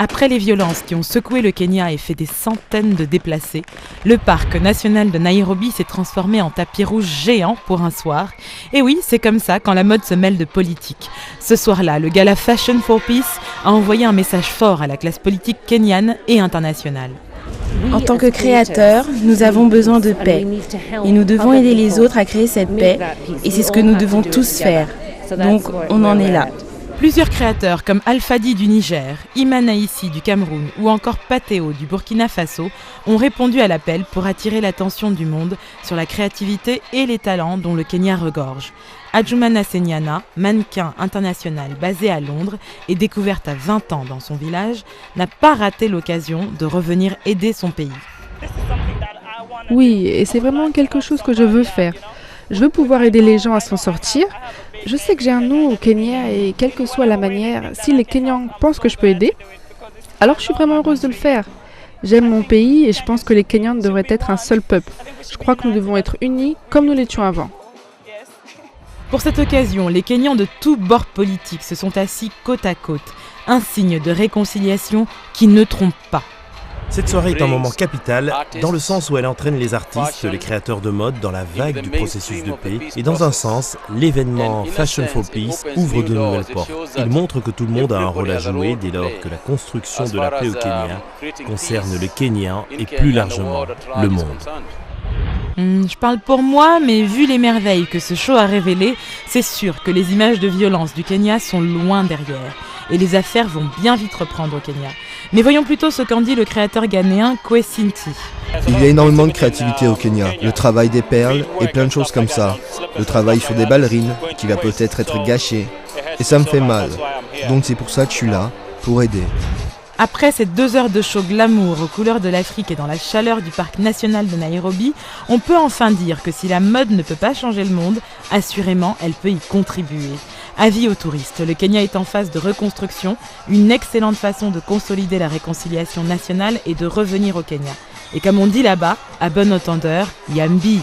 Après les violences qui ont secoué le Kenya et fait des centaines de déplacés, le parc national de Nairobi s'est transformé en tapis rouge géant pour un soir. Et oui, c'est comme ça quand la mode se mêle de politique. Ce soir-là, le gala Fashion for Peace a envoyé un message fort à la classe politique kenyane et internationale. En tant que créateurs, nous avons besoin de paix et nous devons aider les autres à créer cette paix et c'est ce que nous devons tous faire. Donc on en est là. Plusieurs créateurs comme Alfadi du Niger, Iman Aissi du Cameroun ou encore Pateo du Burkina Faso ont répondu à l'appel pour attirer l'attention du monde sur la créativité et les talents dont le Kenya regorge. Adjumana Senyana, mannequin international basé à Londres et découverte à 20 ans dans son village, n'a pas raté l'occasion de revenir aider son pays. Oui, et c'est vraiment quelque chose que je veux faire. Je veux pouvoir aider les gens à s'en sortir. Je sais que j'ai un nom au Kenya et quelle que soit la manière, si les Kenyans pensent que je peux aider, alors je suis vraiment heureuse de le faire. J'aime mon pays et je pense que les Kenyans devraient être un seul peuple. Je crois que nous devons être unis comme nous l'étions avant. Pour cette occasion, les Kenyans de tous bords politiques se sont assis côte à côte, un signe de réconciliation qui ne trompe pas. Cette soirée est un moment capital dans le sens où elle entraîne les artistes, les créateurs de mode dans la vague du processus de paix et dans un sens, l'événement Fashion for Peace ouvre de nouvelles portes. Il montre que tout le monde a un rôle à jouer dès lors que la construction de la paix au Kenya concerne le Kenya et plus largement le monde. Je parle pour moi, mais vu les merveilles que ce show a révélées, c'est sûr que les images de violence du Kenya sont loin derrière. Et les affaires vont bien vite reprendre au Kenya. Mais voyons plutôt ce qu'en dit le créateur ghanéen Kwesinti. Il y a énormément de créativité au Kenya, le travail des perles et plein de choses comme ça. Le travail sur des ballerines qui va peut-être être gâché. Et ça me fait mal. Donc c'est pour ça que je suis là, pour aider. Après ces 2 heures de show glamour aux couleurs de l'Afrique et dans la chaleur du parc national de Nairobi, on peut enfin dire que si la mode ne peut pas changer le monde, assurément elle peut y contribuer. Avis aux touristes, le Kenya est en phase de reconstruction, une excellente façon de consolider la réconciliation nationale et de revenir au Kenya. Et comme on dit là-bas, à bon entendeur, Yambi.